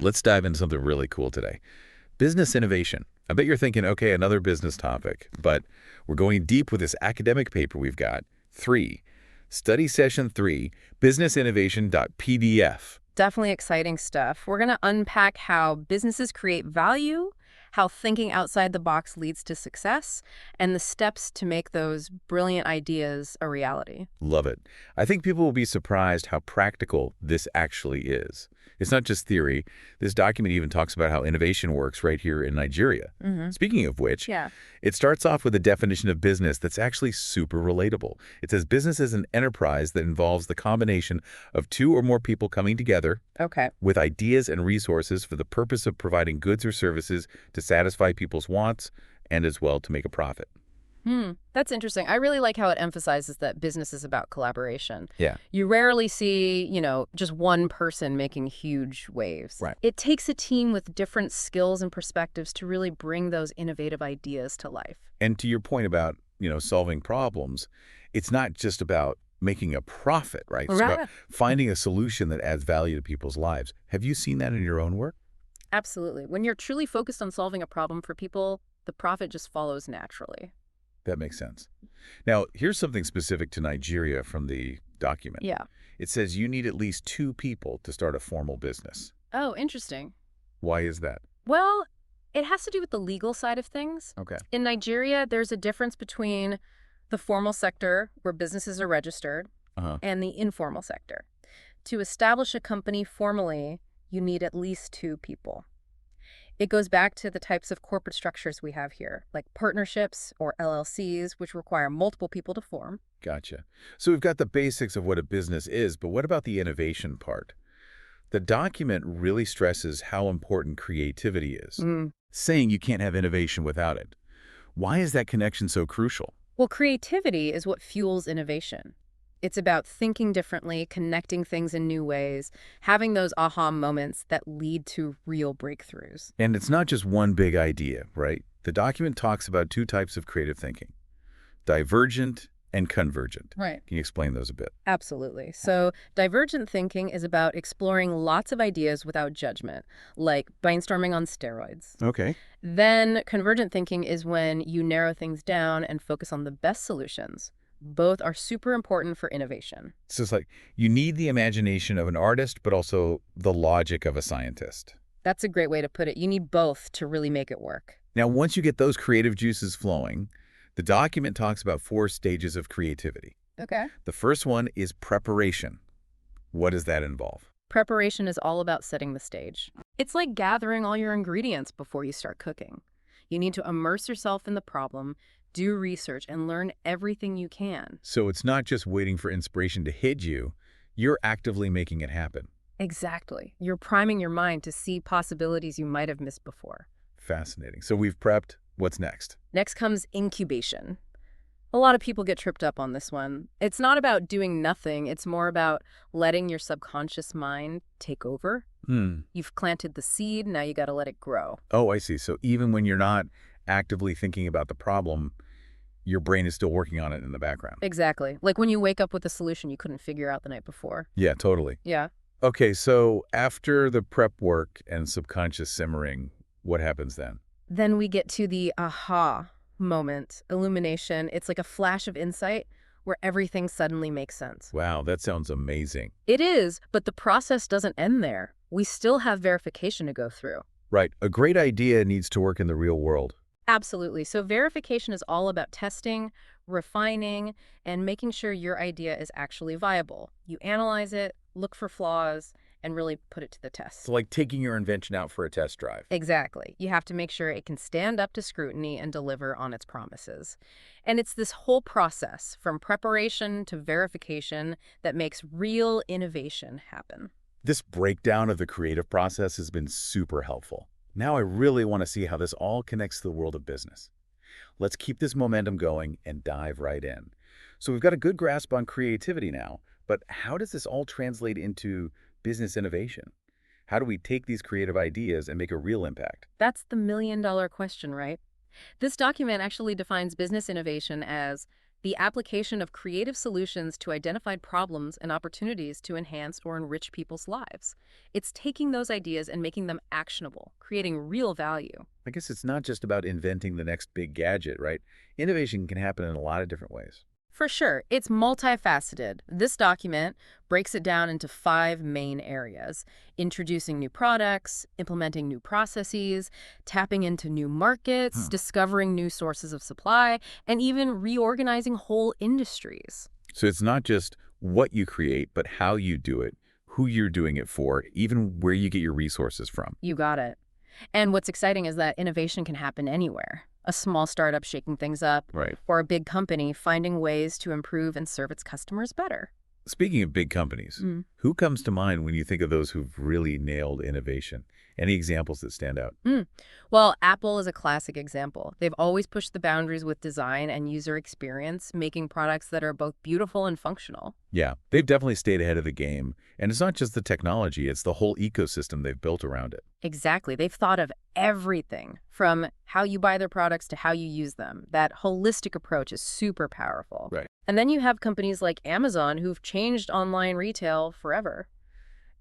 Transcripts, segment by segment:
let's dive into something really cool today. Business innovation. I bet you're thinking, okay, another business topic, but we're going deep with this academic paper we've got. 3. Study Session 3, businessinnovation.pdf. Definitely exciting stuff. We're going to unpack how businesses create value, how thinking outside the box leads to success, and the steps to make those brilliant ideas a reality. Love it. I think people will be surprised how practical this actually is. It's not just theory. This document even talks about how innovation works right here in Nigeria. Speaking of which, Yeah. it starts off with a definition of business that's actually super relatable. It says business is an enterprise that involves the combination of 2 or more people coming together Okay. with ideas and resources for the purpose of providing goods or services to satisfy people's wants and as well to make a profit. That's interesting. I really like how it emphasizes that business is about collaboration. Yeah. You rarely see, just one person making huge waves. Right. It takes a team with different skills and perspectives to really bring those innovative ideas to life. And to your point about, solving problems, it's not just about making a profit, right? It's about Right. finding a solution that adds value to people's lives. Have you seen that in your own work? Absolutely. When you're truly focused on solving a problem for people, the profit just follows naturally. That makes sense. Now, here's something specific to Nigeria from the document. Yeah. It says you need at least 2 people to start a formal business. Oh, interesting. Why is that? Well, it has to do with the legal side of things. Okay. In Nigeria, there's a difference between the formal sector, where businesses are registered, Uh-huh. and the informal sector. To establish a company formally, you need at least 2 people. It goes back to the types of corporate structures we have here, like partnerships or LLCs, which require multiple people to form. Gotcha. So we've got the basics of what a business is, but what about the innovation part? The document really stresses how important creativity is, saying you can't have innovation without it. Why is that connection so crucial? Well, creativity is what fuels innovation. It's about thinking differently, connecting things in new ways, having those aha moments that lead to real breakthroughs. And it's not just one big idea, right? The document talks about 2 types of creative thinking, divergent and convergent. Right. Can you explain those a bit? Absolutely. So divergent thinking is about exploring lots of ideas without judgment, like brainstorming on steroids. Okay. Then convergent thinking is when you narrow things down and focus on the best solutions. Both are super important for innovation. So it's like you need the imagination of an artist, but also the logic of a scientist. That's a great way to put it. You need both to really make it work. Now, once you get those creative juices flowing, the document talks about 4 stages of creativity. Okay. The first one is preparation. What does that involve? Preparation is all about setting the stage. It's like gathering all your ingredients before you start cooking. You need to immerse yourself in the problem, do research, and learn everything you can. So it's not just waiting for inspiration to hit you, you're actively making it happen. Exactly. You're priming your mind to see possibilities you might have missed before. Fascinating. So we've prepped. What's next? Next comes incubation. A lot of people get tripped up on this one. It's not about doing nothing. It's more about letting your subconscious mind take over. You've planted the seed. Now you got to let it grow. Oh, I see. So even when you're not actively thinking about the problem, your brain is still working on it in the background. Exactly. Like when you wake up with a solution you couldn't figure out the night before. Yeah, totally. Yeah. Okay, so after the prep work and subconscious simmering, what happens then? Then we get to the aha moment, illumination. It's like a flash of insight where everything suddenly makes sense. Wow, that sounds amazing. It is, but the process doesn't end there. We still have verification to go through. Right. A great idea needs to work in the real world. Absolutely. So verification is all about testing, refining, and making sure your idea is actually viable. You analyze it, look for flaws, and really put it to the test. So like taking your invention out for a test drive. Exactly. You have to make sure it can stand up to scrutiny and deliver on its promises. And it's this whole process, from preparation to verification, that makes real innovation happen. This breakdown of the creative process has been super helpful. Now I really want to see how this all connects to the world of business. Let's keep this momentum going and dive right in. So we've got a good grasp on creativity now, but how does this all translate into business innovation? How do we take these creative ideas and make a real impact? That's the million-dollar question, right? This document actually defines business innovation as The application of creative solutions to identified problems and opportunities to enhance or enrich people's lives. It's taking those ideas and making them actionable, creating real value. I guess it's not just about inventing the next big gadget, right? Innovation can happen in a lot of different ways. For sure, it's multifaceted. This document breaks it down into 5 main areas: introducing new products, implementing new processes, tapping into new markets, Huh. discovering new sources of supply, and even reorganizing whole industries. So it's not just what you create, but how you do it, who you're doing it for, even where you get your resources from. You got it. And what's exciting is that innovation can happen anywhere. A small startup shaking things up, Right. or a big company finding ways to improve and serve its customers better. Speaking of big companies, who comes to mind when you think of those who've really nailed innovation? Any examples that stand out? Mm. Well, Apple is a classic example. They've always pushed the boundaries with design and user experience, making products that are both beautiful and functional. Yeah, they've definitely stayed ahead of the game. And it's not just the technology, it's the whole ecosystem they've built around it. Exactly. They've thought of everything from how you buy their products to how you use them. That holistic approach is super powerful. Right. And then you have companies like Amazon who've changed online retail forever.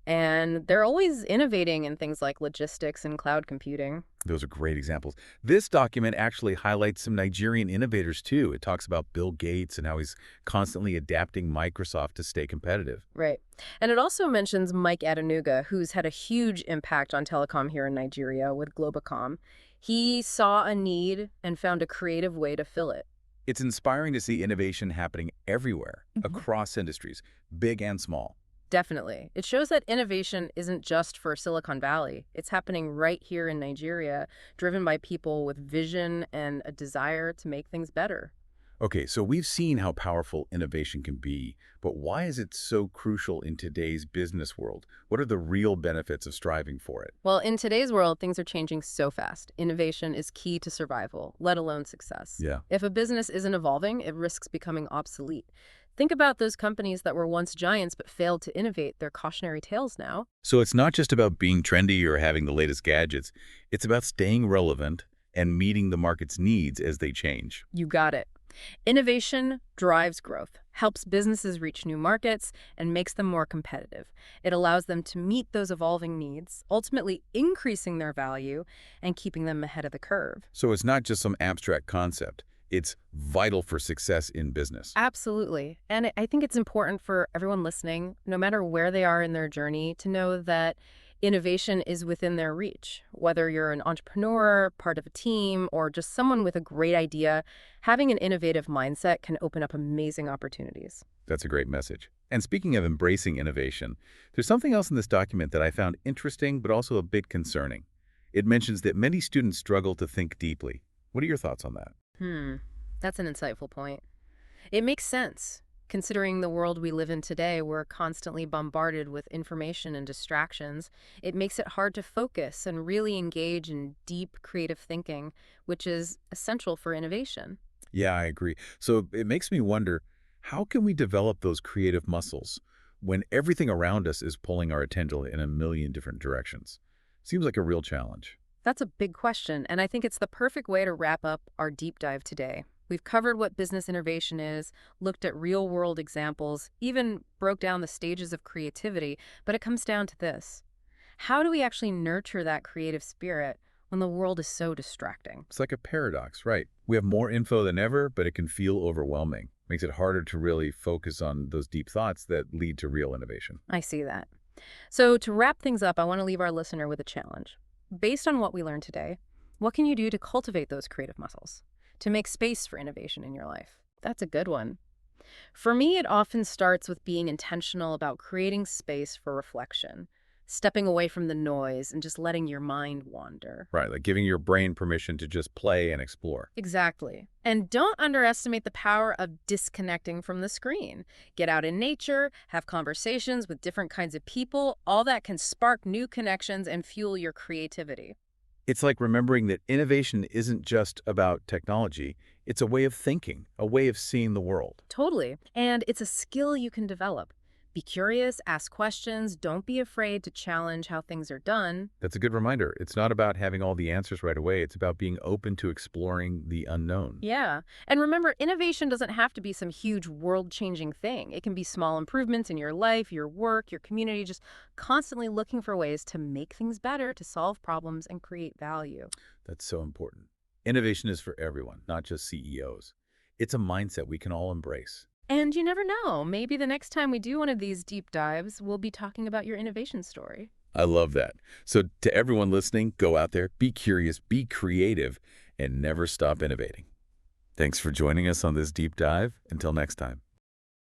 And they're always innovating in things like logistics and cloud computing. Those are great examples. This document actually highlights some Nigerian innovators too. It talks about Bill Gates and how he's constantly adapting Microsoft to stay competitive. Right. And it also mentions Mike Adenuga, who's had a huge impact on telecom here in Nigeria with Globacom. He saw a need and found a creative way to fill it. It's inspiring to see innovation happening everywhere, Mhm. across industries, big and small. Definitely. It shows that innovation isn't just for Silicon Valley. It's happening right here in Nigeria, driven by people with vision and a desire to make things better. Okay, so we've seen how powerful innovation can be, but why is it so crucial in today's business world? What are the real benefits of striving for it? Well, in today's world, things are changing so fast. Innovation is key to survival, let alone success. Yeah. If a business isn't evolving, it risks becoming obsolete. Think about those companies that were once giants but failed to innovate. They're cautionary tales now. So it's not just about being trendy or having the latest gadgets. It's about staying relevant and meeting the market's needs as they change. You got it. Innovation drives growth, helps businesses reach new markets, and makes them more competitive. It allows them to meet those evolving needs, ultimately increasing their value and keeping them ahead of the curve. So it's not just some abstract concept. It's vital for success in business. Absolutely. And I think it's important for everyone listening, no matter where they are in their journey, to know that innovation is within their reach. Whether you're an entrepreneur, part of a team, or just someone with a great idea, having an innovative mindset can open up amazing opportunities. That's a great message. And speaking of embracing innovation, there's something else in this document that I found interesting but also a bit concerning. It mentions that many students struggle to think deeply. What are your thoughts on that? That's an insightful point. It makes sense. Considering the world we live in today, we're constantly bombarded with information and distractions. It makes it hard to focus and really engage in deep creative thinking, which is essential for innovation. Yeah, I agree. So it makes me wonder, how can we develop those creative muscles when everything around us is pulling our attention in a million different directions? Seems like a real challenge. That's a big question, and I think it's the perfect way to wrap up our deep dive today. We've covered what business innovation is, looked at real-world examples, even broke down the stages of creativity, but it comes down to this. How do we actually nurture that creative spirit when the world is so distracting? It's like a paradox, right? We have more info than ever, but it can feel overwhelming. Makes it harder to really focus on those deep thoughts that lead to real innovation. I see that. So to wrap things up, I want to leave our listener with a challenge. Based on what we learned today, what can you do to cultivate those creative muscles, to make space for innovation in your life? That's a good one. For me, it often starts with being intentional about creating space for reflection, stepping away from the noise and just letting your mind wander. Right, like giving your brain permission to just play and explore. Exactly. And don't underestimate the power of disconnecting from the screen. Get out in nature, have conversations with different kinds of people. All that can spark new connections and fuel your creativity. It's like remembering that innovation isn't just about technology. It's a way of thinking, a way of seeing the world. Totally. And it's a skill you can develop. Be curious, ask questions, don't be afraid to challenge how things are done. That's a good reminder. It's not about having all the answers right away. It's about being open to exploring the unknown. Yeah. And remember, innovation doesn't have to be some huge world-changing thing. It can be small improvements in your life, your work, your community, just constantly looking for ways to make things better, to solve problems, and create value. That's so important. Innovation is for everyone, not just CEOs. It's a mindset we can all embrace. And you never know, maybe the next time we do one of these deep dives, we'll be talking about your innovation story. I love that. So to everyone listening, go out there, be curious, be creative, and never stop innovating. Thanks for joining us on this deep dive. Until next time.